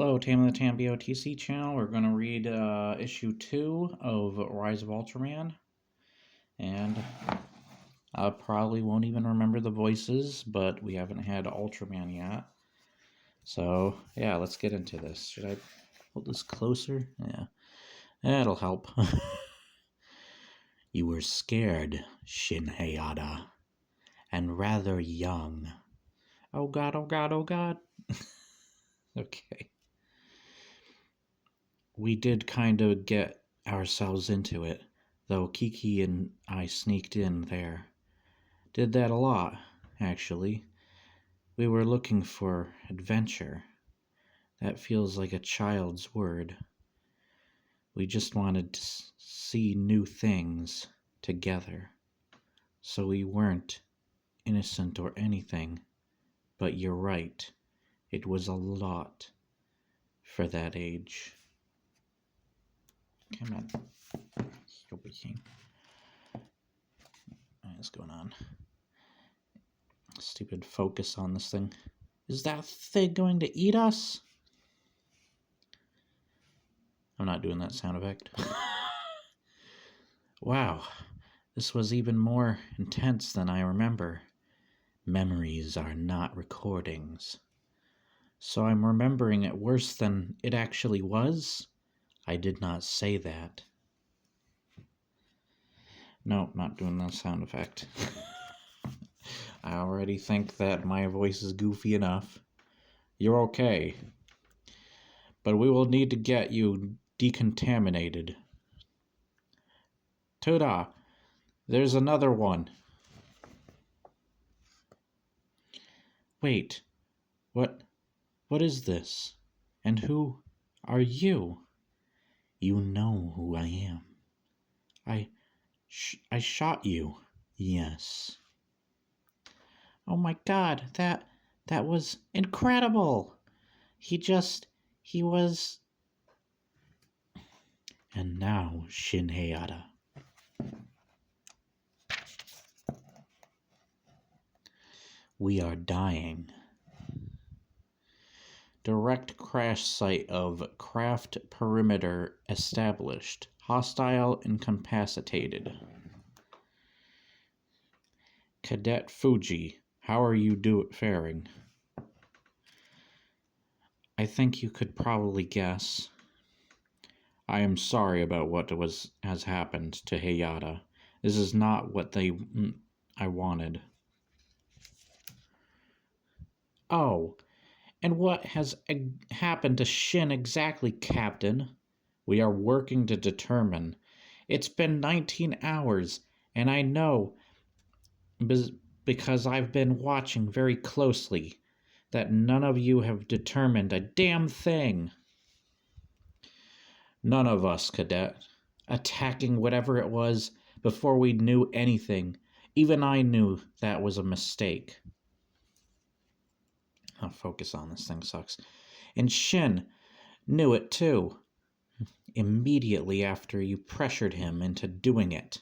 Hello, Tam the Tam BOTC channel. We're going to read issue 2 of Rise of Ultraman. And I probably won't even remember the voices, but we haven't had Ultraman yet. So, yeah, let's get into this. Should I hold this closer? Yeah, that'll help. You were scared, Shin Hayata, and rather young. Oh god, oh god, oh god. Okay. We did kind of get ourselves into it, though Kiki and I sneaked in there. Did that a lot, actually. We were looking for adventure. That feels like a child's word. We just wanted to see new things together. So we weren't innocent or anything. But you're right. It was a lot for that age. Come on. Stupid king. What's going on? Stupid focus on this thing. Is that thing going to eat us? I'm not doing that sound effect. Wow, this was even more intense than I remember. Memories are not recordings. So I'm remembering it worse than it actually was? I did not say that. No, not doing that sound effect. I already think that my voice is goofy enough. You're okay. But we will need to get you decontaminated. Toda, there's another one. Wait, what is this? And who are you? You know who I am. I shot you. Yes. Oh my god, that was incredible. He was... And now, Shin Hayata. We are dying. Direct crash site of craft perimeter established. Hostile incapacitated. Cadet Fuji, how are you faring? I think you could probably guess. I am sorry about what has happened to Hayata. This is not what I wanted. Oh, and what has happened to Shin exactly, Captain? We are working to determine. It's been 19 hours, and I know, because I've been watching very closely, that none of you have determined a damn thing. None of us, Cadet. Attacking whatever it was before we knew anything. Even I knew that was a mistake. I'll focus on this thing sucks. And Shin knew it too. Immediately after you pressured him into doing it.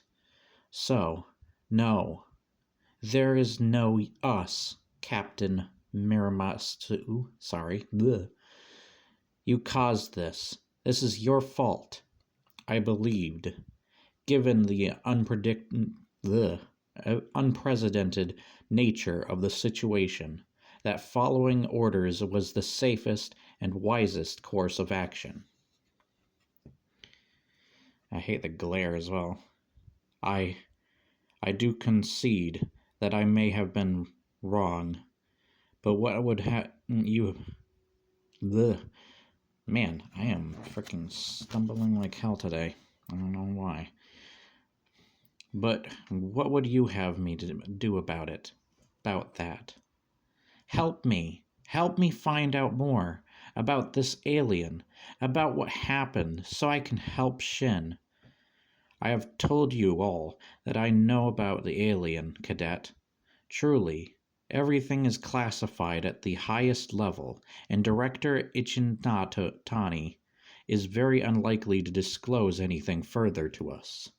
So, no. There is no us, Captain Miramasu. Sorry. Bleh. You caused this. This is your fault. I believed, given the unprecedented nature of the situation, that following orders was the safest and wisest course of action. I hate the glare as well. I do concede that I may have been wrong, but what would you... Man, I am freaking stumbling like hell today. I don't know why. But what would you have me to do about it? About that? Help me. Help me find out more about this alien, about what happened, so I can help Shin. I have told you all that I know about the alien, Cadet. Truly, everything is classified at the highest level, and Director Ichinatani is very unlikely to disclose anything further to us.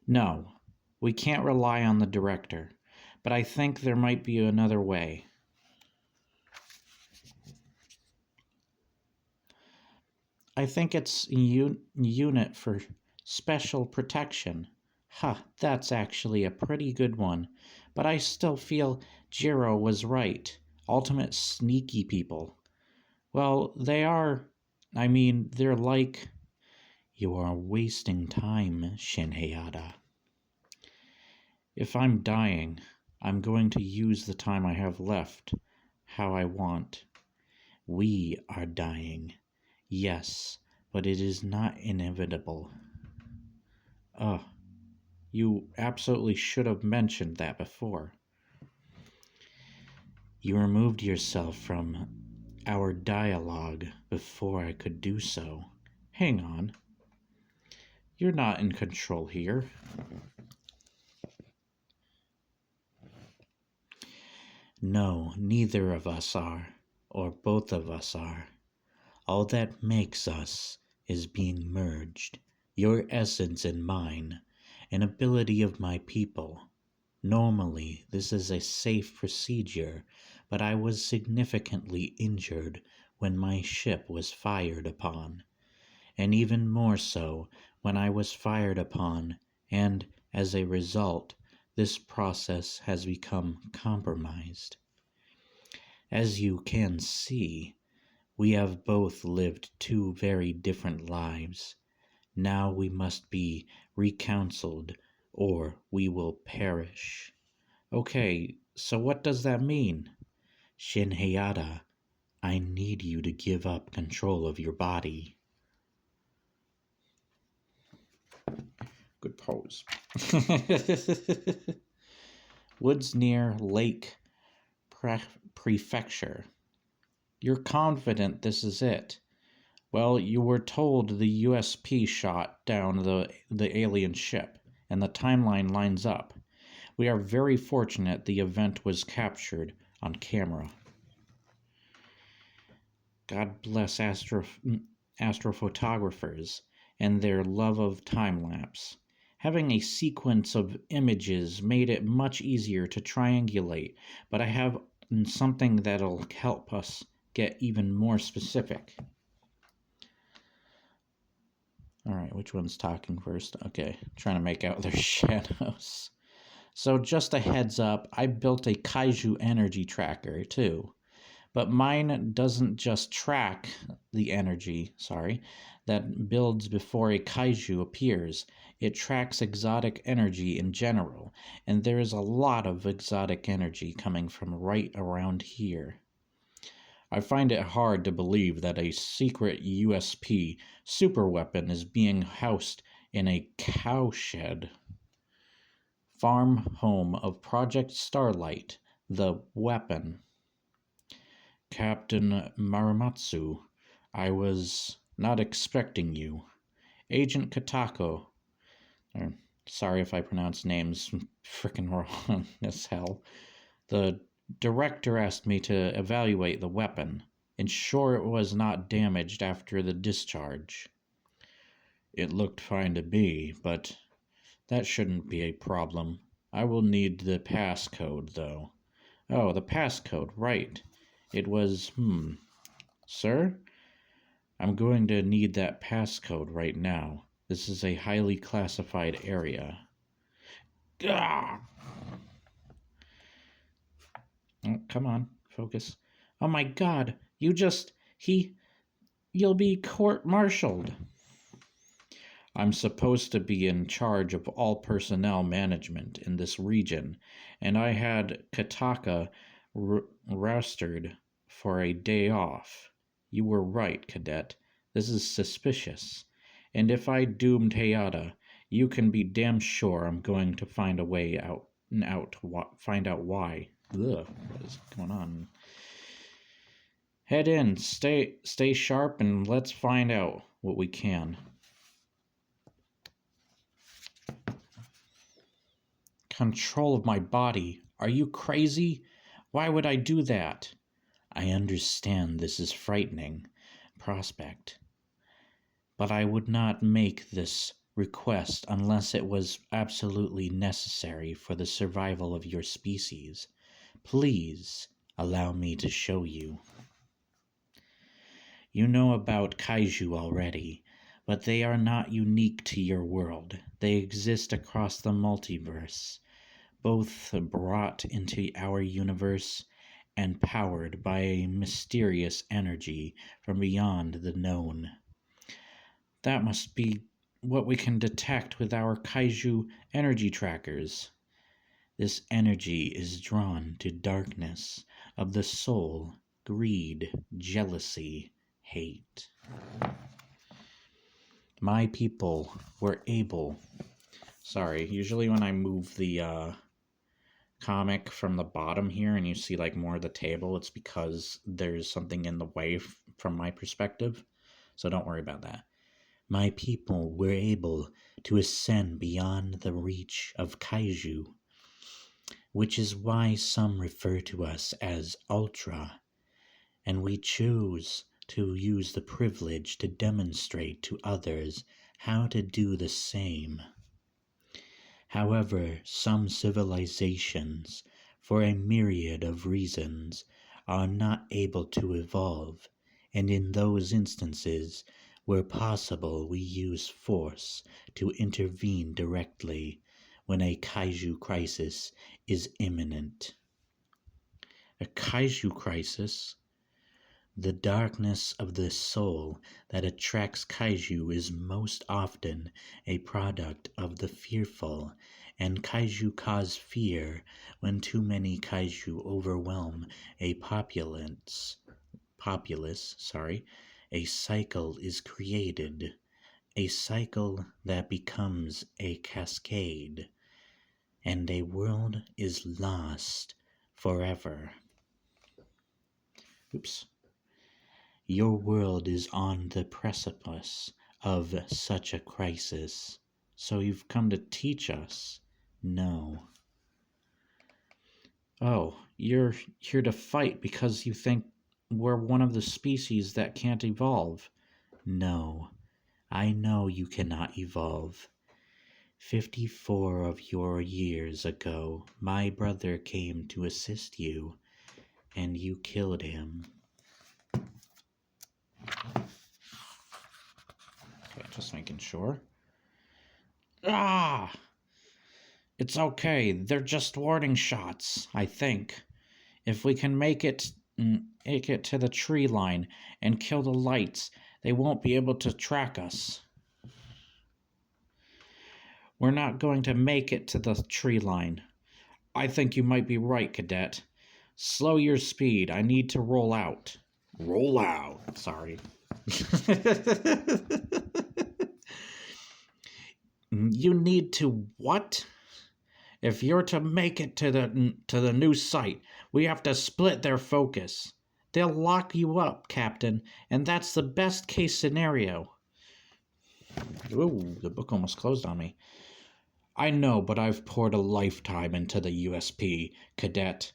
No, we can't rely on the Director, but I think there might be another way. I think it's unit for special protection. Huh, that's actually a pretty good one. But I still feel Jiro was right. Ultimate sneaky people. Well, they are. I mean, they're like. You are wasting time, Shinheiada. If I'm dying, I'm going to use the time I have left how I want. We are dying. Yes, but it is not inevitable. Ugh, you absolutely should have mentioned that before. You removed yourself from our dialogue before I could do so. Hang on. You're not in control here. No, neither of us are, or both of us are. All that makes us is being merged, your essence and mine, an ability of my people. Normally, this is a safe procedure, but I was significantly injured when my ship was fired upon, and even more so when I was fired upon, and as a result, this process has become compromised. As you can see, we have both lived two very different lives. Now we must be recounseled, or we will perish. Okay, so what does that mean? Shinheiada, I need you to give up control of your body. Good pose. Woods near Lake Prefecture. You're confident this is it. Well, you were told the USP shot down the alien ship, and the timeline lines up. We are very fortunate the event was captured on camera. God bless astrophotographers and their love of time-lapse. Having a sequence of images made it much easier to triangulate, but I have something that'll help us get even more specific. Alright, which one's talking first? Okay, trying to make out their shadows. So just a heads up, I built a kaiju energy tracker too. But mine doesn't just track the energy, that builds before a kaiju appears. It tracks exotic energy in general, and there is a lot of exotic energy coming from right around here. I find it hard to believe that a secret USP superweapon is being housed in a cowshed. Farm home of Project Starlight, the weapon. Captain Maramatsu, I was not expecting you. Agent Katako. Sorry if I pronounce names frickin' wrong as hell. The director asked me to evaluate the weapon, ensure it was not damaged after the discharge. It looked fine to me, but that shouldn't be a problem. I will need the passcode, though. Oh, the passcode, right. It was, Sir? I'm going to need that passcode right now. This is a highly classified area. Gah! Oh, come on, focus. Oh my god, you'll be court-martialed. I'm supposed to be in charge of all personnel management in this region, and I had Kataka rostered for a day off. You were right, Cadet. This is suspicious. And if I doomed Hayata, you can be damn sure I'm going to find a way find out why. Ugh, what is going on? Head in, stay sharp, and let's find out what we can. Control of my body. Are you crazy? Why would I do that? I understand this is frightening prospect, but I would not make this request unless it was absolutely necessary for the survival of your species. Please allow me to show you. You know about kaiju already, but they are not unique to your world. They exist across the multiverse, both brought into our universe and powered by a mysterious energy from beyond the known. That must be what we can detect with our kaiju energy trackers. This energy is drawn to darkness of the soul, greed, jealousy, hate. My people were able. Sorry, usually when I move the comic from the bottom here and you see like more of the table, it's because there's something in the way from my perspective. So don't worry about that. My people were able to ascend beyond the reach of kaiju, which is why some refer to us as Ultra, and we choose to use the privilege to demonstrate to others how to do the same. However, some civilizations, for a myriad of reasons, are not able to evolve, and in those instances, where possible, we use force to intervene directly when a kaiju crisis is imminent. A kaiju crisis? The darkness of the soul that attracts kaiju is most often a product of the fearful, and kaiju cause fear when too many kaiju overwhelm a populace. A cycle is created, a cycle that becomes a cascade, and a world is lost forever. Oops. Your world is on the precipice of such a crisis, so you've come to teach us? No. Oh, you're here to fight because you think we're one of the species that can't evolve? No, I know you cannot evolve. 54 of your years ago, my brother came to assist you, and you killed him. Okay, just making sure. Ah! It's okay, they're just warning shots, I think. If we can make it to the tree line and kill the lights, they won't be able to track us. We're not going to make it to the tree line. I think you might be right, Cadet. Slow your speed, I need to roll out. Roll out. Sorry. You need to what? If you're to make it to the new site, we have to split their focus. They'll lock you up, Captain, and that's the best case scenario. Ooh, the book almost closed on me. I know, but I've poured a lifetime into the USP, Cadet.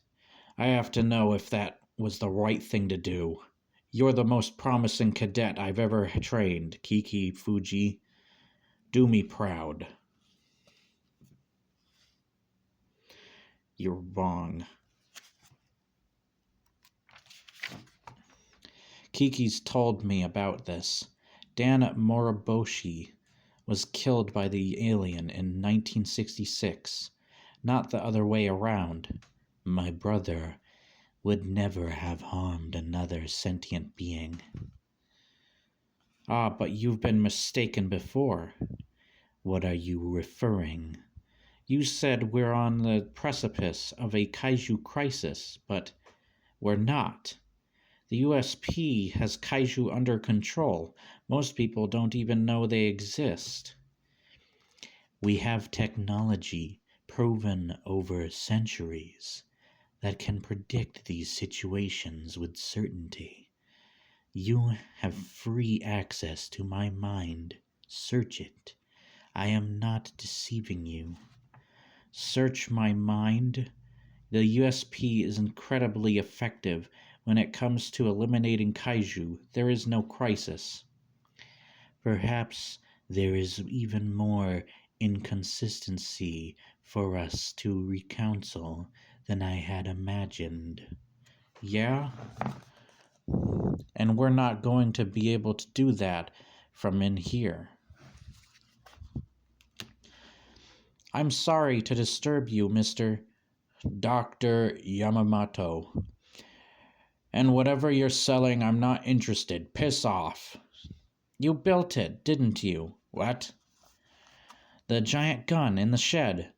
I have to know if that was the right thing to do. You're the most promising cadet I've ever trained, Kiki Fuji. Do me proud. You're wrong. Kiki's told me about this. Dan Moriboshi was killed by the alien in 1966, not the other way around. My brother would never have harmed another sentient being. Ah, but you've been mistaken before. What are you referring? You said we're on the precipice of a kaiju crisis, but we're not. The USP has kaiju under control. Most people don't even know they exist. We have technology proven over centuries that can predict these situations with certainty. You have free access to my mind. Search it. I am not deceiving you. Search my mind. The USP is incredibly effective. When it comes to eliminating kaiju, there is no crisis. Perhaps there is even more inconsistency for us to recounsel than I had imagined. Yeah? And we're not going to be able to do that from in here. I'm sorry to disturb you, Mr. Dr. Yamamoto. And whatever you're selling, I'm not interested. Piss off. You built it, didn't you? What? The giant gun in the shed.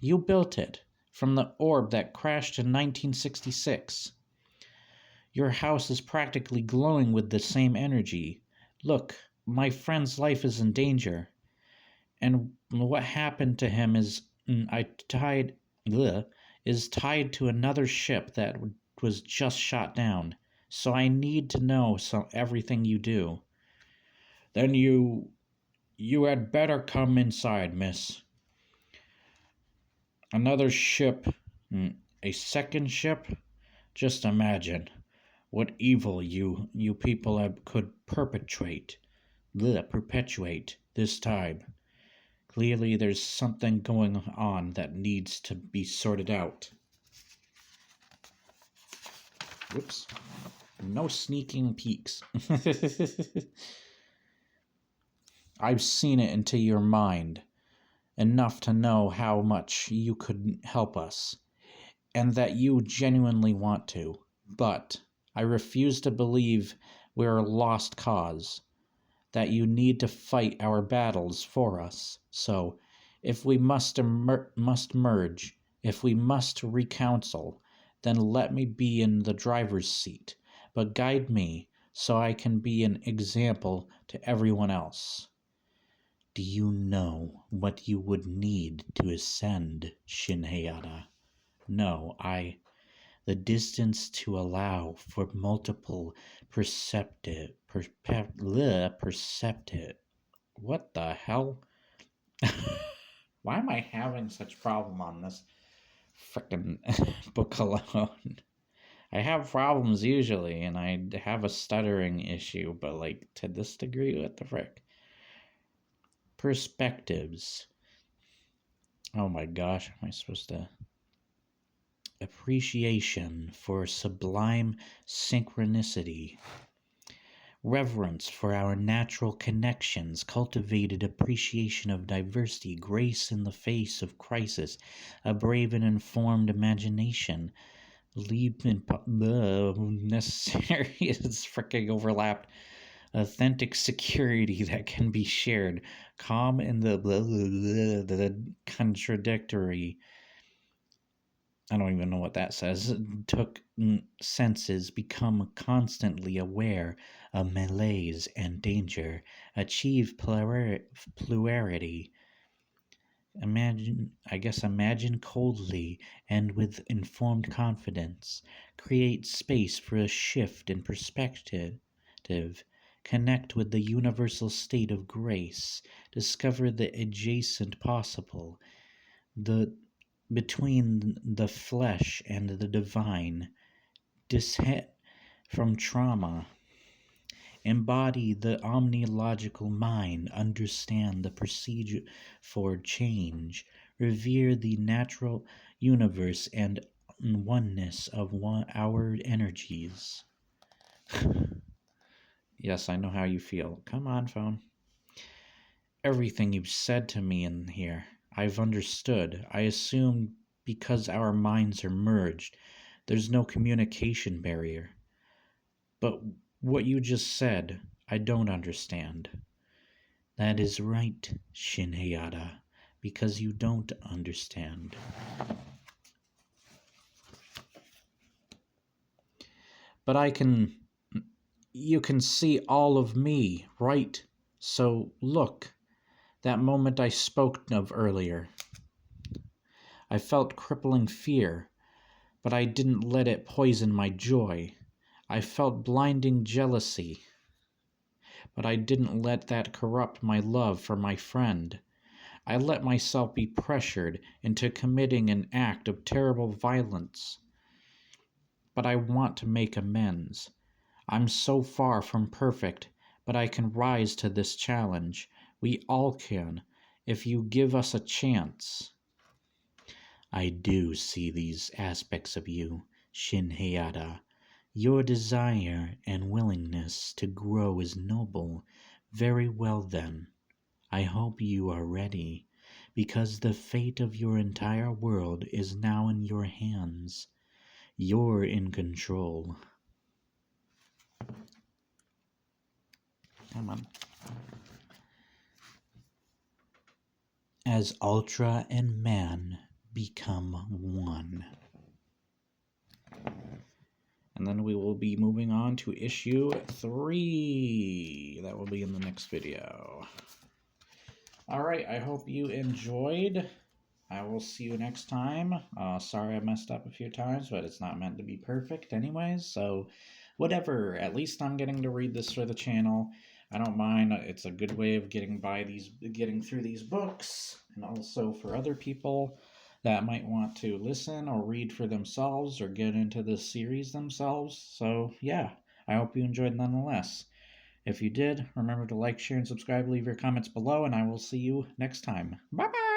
You built it from the orb that crashed in 1966. Your house is practically glowing with the same energy. Look, my friend's life is in danger. And what happened to him is is tied to another ship that was just shot down. So I need to know everything you do. Then you had better come inside, miss. Another ship, a second ship? Just imagine what evil you people could perpetuate this time. Clearly there's something going on that needs to be sorted out. Whoops. No sneaking peeks. I've seen it into your mind enough to know how much you could help us, and that you genuinely want to. But I refuse to believe we're a lost cause, that you need to fight our battles for us. So, if we must merge, if we must recounsel, then let me be in the driver's seat, but guide me so I can be an example to everyone else. Do you know what you would need to ascend, Shinheiata? No, the distance to allow for multiple perceptive. What the hell? Why am I having such problem on this frickin' book alone? I have problems usually, and I have a stuttering issue, but like to this degree, what the frick? Perspectives. Oh my gosh, am I supposed to? Appreciation for sublime synchronicity. Reverence for our natural connections, cultivated appreciation of diversity, grace in the face of crisis, a brave and informed imagination, necessary is freaking overlapped, authentic security that can be shared, calm in the contradictory. I don't even know what that says. Took senses, become constantly aware of malaise and danger, achieve plurality. Imagine coldly and with informed confidence. Create space for a shift in perspective. Connect with the universal state of grace. Discover the adjacent possible. Between the flesh and the divine, dissent from trauma, embody the omnilogical mind, understand the procedure for change, revere the natural universe and oneness of our energies. Yes, I know how you feel. Come on, phone. Everything you've said to me in here, I've understood. I assume because our minds are merged, there's no communication barrier. But what you just said, I don't understand. That is right, Shinheiata, because you don't understand. But you can see all of me, right? So look. That moment I spoke of earlier. I felt crippling fear, but I didn't let it poison my joy. I felt blinding jealousy, but I didn't let that corrupt my love for my friend. I let myself be pressured into committing an act of terrible violence. But I want to make amends. I'm so far from perfect, but I can rise to this challenge. We all can, if you give us a chance. I do see these aspects of you, Shinheiata. Your desire and willingness to grow is noble. Very well then. I hope you are ready, because the fate of your entire world is now in your hands. You're in control. Come on. As Ultra and Man become one. And then we will be moving on to issue 3. That will be in the next video. Alright, I hope you enjoyed. I will see you next time. Sorry I messed up a few times, but it's not meant to be perfect anyways, so whatever. At least I'm getting to read this for the channel. I don't mind. It's a good way of getting through these books, and also for other people that might want to listen or read for themselves or get into this series themselves. So yeah, I hope you enjoyed nonetheless. If you did, remember to like, share, and subscribe, leave your comments below, and I will see you next time. Bye-bye!